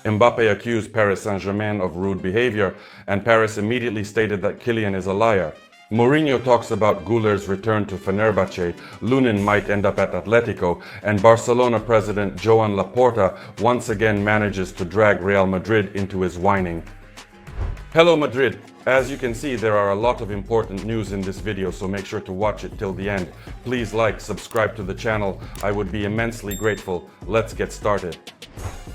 Mbappe accused Paris Saint-Germain of rude behavior, and Paris immediately stated that Kylian is a liar. Mourinho talks about Guler's return to Fenerbahce, Lunin might end up at Atletico, and Barcelona president Joan Laporta once again manages to drag Real Madrid into his whining. Hello Madrid! As you can see, there are a lot of important news in this video, so make sure to watch it till the end. Please like, subscribe to the channel, I would be immensely grateful. Let's get started.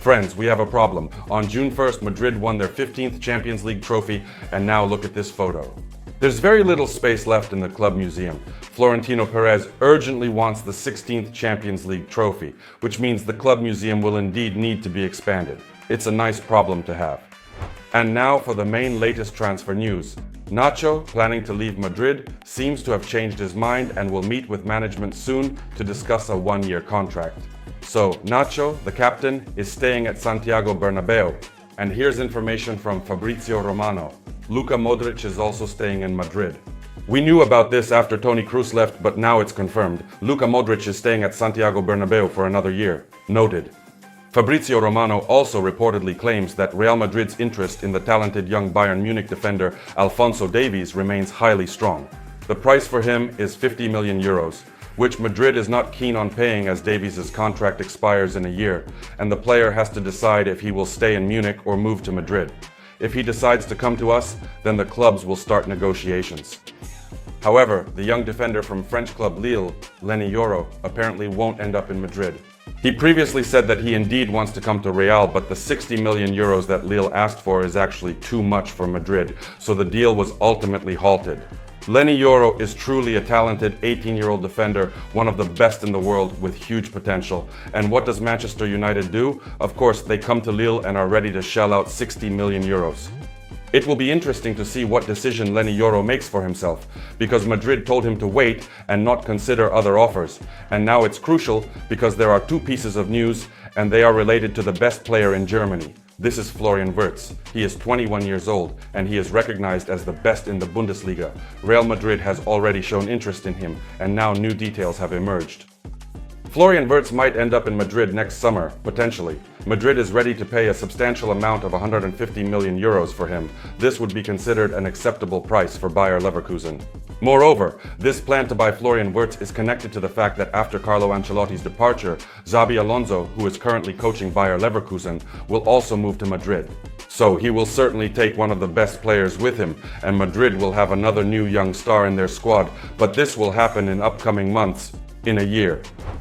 Friends, we have a problem. On June 1st, Madrid won their 15th Champions League trophy, and now look at this photo. There's very little space left in the club museum. Florentino Perez urgently wants the 16th Champions League trophy, which means the club museum will indeed need to be expanded. It's a nice problem to have. And now for the main latest transfer news. Nacho, planning to leave Madrid, seems to have changed his mind and will meet with management soon to discuss a one-year contract. So, Nacho, the captain, is staying at Santiago Bernabeu. And here's information from Fabrizio Romano. Luka Modric is also staying in Madrid. We knew about this after Toni Kroos left, but now it's confirmed. Luka Modric is staying at Santiago Bernabeu for another year. Noted. Fabrizio Romano also reportedly claims that Real Madrid's interest in the talented young Bayern Munich defender Alphonso Davies remains highly strong. The price for him is 50 million euros, which Madrid is not keen on paying as Davies' contract expires in a year, and the player has to decide if he will stay in Munich or move to Madrid. If he decides to come to us, then the clubs will start negotiations. However, the young defender from French club Lille, Lunin, apparently won't end up in Madrid. He previously said that he indeed wants to come to Real, but the 60 million euros that Lille asked for is actually too much for Madrid, so the deal was ultimately halted. Lunin is truly a talented 18-year-old defender, one of the best in the world with huge potential. And what does Manchester United do? Of course, they come to Lille and are ready to shell out 60 million euros. It will be interesting to see what decision Lunin makes for himself, because Madrid told him to wait and not consider other offers. And now it's crucial because there are two pieces of news, and they are related to the best player in Germany. This is Florian Wirtz. He is 21 years old, and he is recognized as the best in the Bundesliga. Real Madrid has already shown interest in him, and now new details have emerged. Florian Wirtz might end up in Madrid next summer, potentially. Madrid is ready to pay a substantial amount of 150 million euros for him. This would be considered an acceptable price for Bayer Leverkusen. Moreover, this plan to buy Florian Wirtz is connected to the fact that after Carlo Ancelotti's departure, Xabi Alonso, who is currently coaching Bayer Leverkusen, will also move to Madrid. So he will certainly take one of the best players with him, and Madrid will have another new young star in their squad, but this will happen in upcoming months, in a year.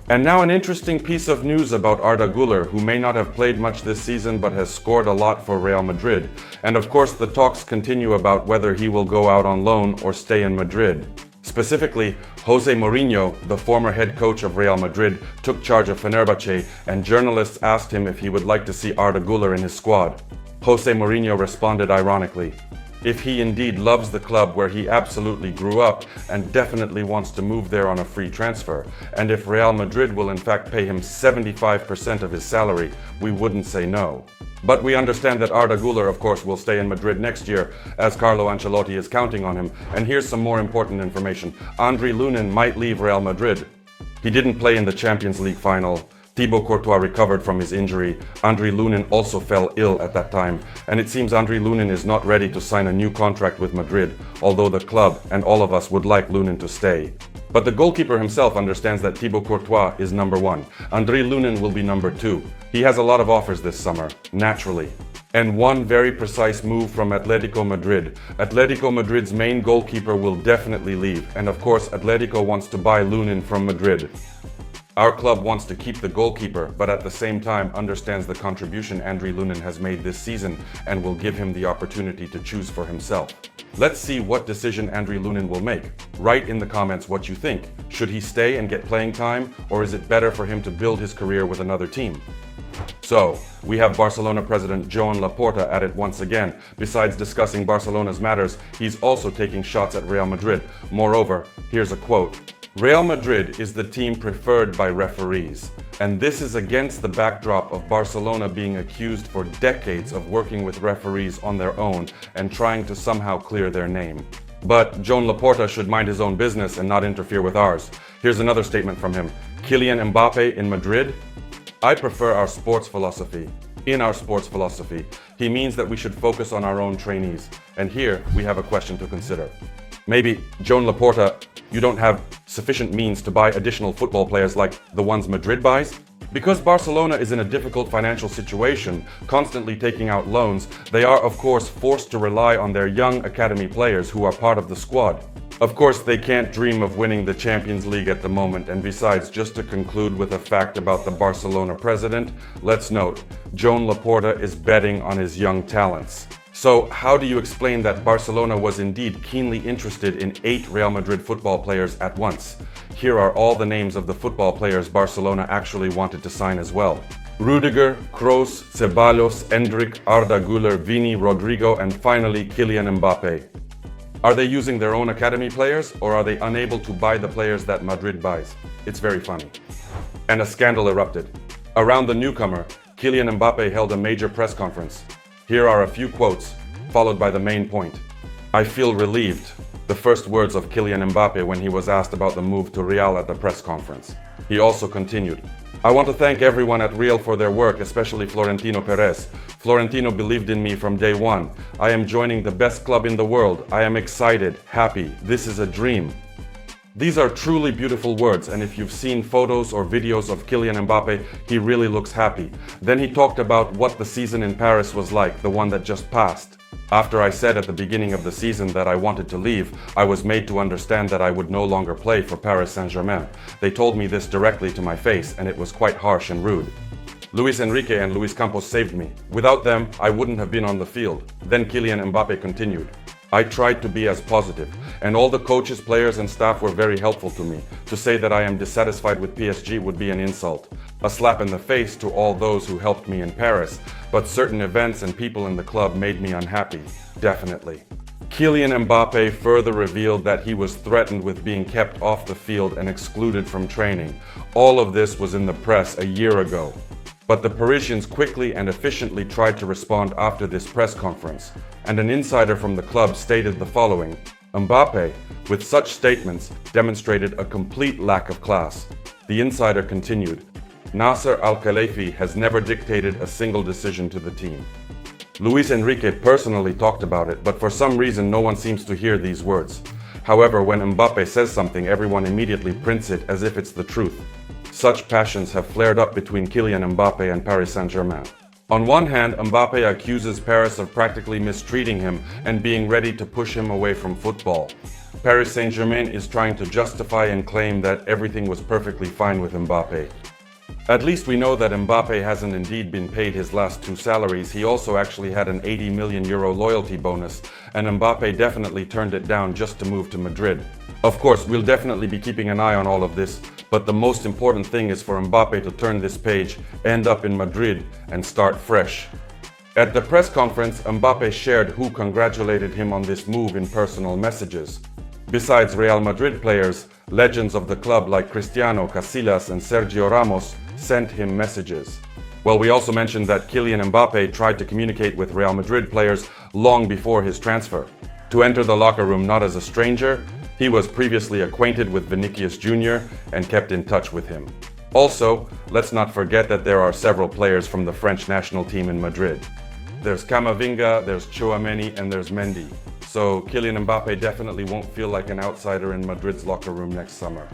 And now an interesting piece of news about Arda Guler, who may not have played much this season but has scored a lot for Real Madrid. And of course the talks continue about whether he will go out on loan or stay in Madrid. Specifically, Jose Mourinho, the former head coach of Real Madrid, took charge of Fenerbahce, and journalists asked him if he would like to see Arda Guler in his squad. Jose Mourinho responded ironically, if he indeed loves the club where he absolutely grew up and definitely wants to move there on a free transfer, and if Real Madrid will in fact pay him 75% of his salary, we wouldn't say no. But we understand that Arda Guler, of course, will stay in Madrid next year, as Carlo Ancelotti is counting on him. And here's some more important information. Andre Lunin might leave Real Madrid. He didn't play in the Champions League final. Thibaut Courtois recovered from his injury. Andre Lunin also fell ill at that time, and it seems Andre Lunin is not ready to sign a new contract with Madrid, although the club and all of us would like Lunin to stay. But the goalkeeper himself understands that Thibaut Courtois is number one. Andre Lunin will be number two. He has a lot of offers this summer, naturally. And one very precise move from Atletico Madrid. Atletico Madrid's main goalkeeper will definitely leave, and of course Atletico wants to buy Lunin from Madrid. Our club wants to keep the goalkeeper, but at the same time understands the contribution Andre Lunin has made this season and will give him the opportunity to choose for himself. Let's see what decision Andre Lunin will make. Write in the comments what you think. Should he stay and get playing time, or is it better for him to build his career with another team? So, we have Barcelona president Joan Laporta at it once again. Besides discussing Barcelona's matters, he's also taking shots at Real Madrid. Moreover, here's a quote. Real Madrid is the team preferred by referees, and this is against the backdrop of Barcelona being accused for decades of working with referees on their own and trying to somehow clear their name. But Joan Laporta should mind his own business and not interfere with ours. Here's another statement from him. Kylian Mbappe in Madrid? I prefer our sports philosophy. In our sports philosophy, he means that we should focus on our own trainees. And here we have a question to consider. Maybe, Joan Laporta, you don't have sufficient means to buy additional football players like the ones Madrid buys? Because Barcelona is in a difficult financial situation, constantly taking out loans, they are of course forced to rely on their young academy players who are part of the squad. Of course, they can't dream of winning the Champions League at the moment, and besides, just to conclude with a fact about the Barcelona president, let's note, Joan Laporta is betting on his young talents. So, how do you explain that Barcelona was indeed keenly interested in 8 Real Madrid football players at once? Here are all the names of the football players Barcelona actually wanted to sign as well. Rudiger, Kroos, Ceballos, Endrick, Arda Guler, Vini, Rodrigo, and finally Kylian Mbappe. Are they using their own academy players, or are they unable to buy the players that Madrid buys? It's very funny. And a scandal erupted. Around the newcomer, Kylian Mbappe held a major press conference. Here are a few quotes, followed by the main point. "I feel relieved," the first words of Kylian Mbappe when he was asked about the move to Real at the press conference. He also continued, "I want to thank everyone at Real for their work, especially Florentino Perez. Florentino believed in me from day one. I am joining the best club in the world. I am excited, happy. This is a dream." These are truly beautiful words, and if you've seen photos or videos of Kylian Mbappe, he really looks happy. Then he talked about what the season in Paris was like, the one that just passed. After I said at the beginning of the season that I wanted to leave, I was made to understand that I would no longer play for Paris Saint-Germain. They told me this directly to my face, and it was quite harsh and rude. Luis Enrique and Luis Campos saved me. Without them, I wouldn't have been on the field. Then Kylian Mbappe continued. "I tried to be as positive, and all the coaches, players and staff were very helpful to me. To say that I am dissatisfied with PSG would be an insult, a slap in the face to all those who helped me in Paris, but certain events and people in the club made me unhappy, definitely." Kylian Mbappe further revealed that he was threatened with being kept off the field and excluded from training. All of this was in the press a year ago. But the Parisians quickly and efficiently tried to respond after this press conference, and an insider from the club stated the following: "Mbappe, with such statements, demonstrated a complete lack of class." The insider continued, "Nasser al-Khelaifi has never dictated a single decision to the team." Luis Enrique personally talked about it, but for some reason no one seems to hear these words. However, when Mbappe says something, everyone immediately prints it as if it's the truth. Such passions have flared up between Kylian Mbappe and Paris Saint-Germain. On one hand, Mbappe accuses Paris of practically mistreating him and being ready to push him away from football. Paris Saint-Germain is trying to justify and claim that everything was perfectly fine with Mbappe. At least we know that Mbappe hasn't indeed been paid his last 2 salaries. He also actually had an 80 million euro loyalty bonus, and Mbappe definitely turned it down just to move to Madrid. Of course, we'll definitely be keeping an eye on all of this, but the most important thing is for Mbappe to turn this page, end up in Madrid, and start fresh. At the press conference, Mbappe shared who congratulated him on this move in personal messages. Besides Real Madrid players, legends of the club like Cristiano, Casillas, and Sergio Ramos sent him messages. Well, we also mentioned that Kylian Mbappe tried to communicate with Real Madrid players long before his transfer. To enter the locker room not as a stranger, he was previously acquainted with Vinicius Jr. and kept in touch with him. Also, let's not forget that there are several players from the French national team in Madrid. There's Camavinga, there's Tchouaméni, and there's Mendy. So Kylian Mbappe definitely won't feel like an outsider in Madrid's locker room next summer.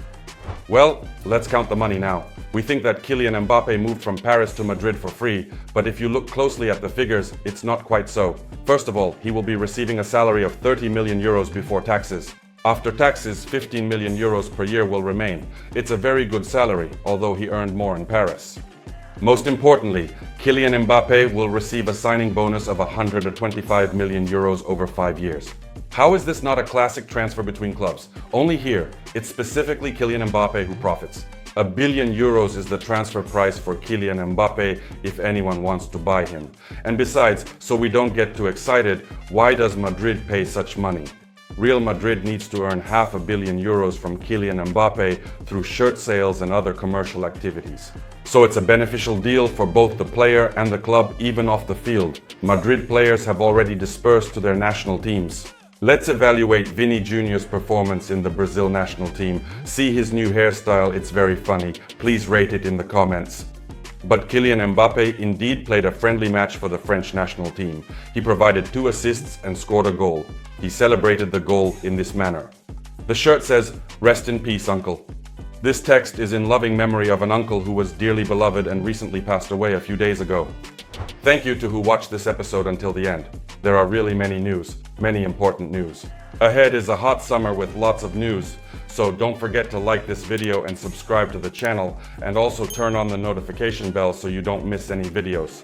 Well, let's count the money now. We think that Kylian Mbappe moved from Paris to Madrid for free, but if you look closely at the figures, it's not quite so. First of all, he will be receiving a salary of 30 million euros before taxes. After taxes, 15 million euros per year will remain. It's a very good salary, although he earned more in Paris. Most importantly, Kylian Mbappe will receive a signing bonus of 125 million euros over 5 years. How is this not a classic transfer between clubs? Only here, it's specifically Kylian Mbappe who profits. €1 billion is the transfer price for Kylian Mbappe if anyone wants to buy him. And besides, so we don't get too excited, why does Madrid pay such money? Real Madrid needs to earn €500 million from Kylian Mbappe through shirt sales and other commercial activities. So it's a beneficial deal for both the player and the club, even off the field. Madrid players have already dispersed to their national teams. Let's evaluate Vini Jr.'s performance in the Brazil national team. See his new hairstyle, it's very funny. Please rate it in the comments. But Kylian Mbappe indeed played a friendly match for the French national team. He provided 2 assists and scored a goal. He celebrated the goal in this manner. The shirt says, "Rest in peace, uncle." This text is in loving memory of an uncle who was dearly beloved and recently passed away a few days ago. Thank you to who watched this episode until the end. There are really many important news. Ahead is a hot summer with lots of news, so don't forget to like this video and subscribe to the channel, and also turn on the notification bell so you don't miss any videos.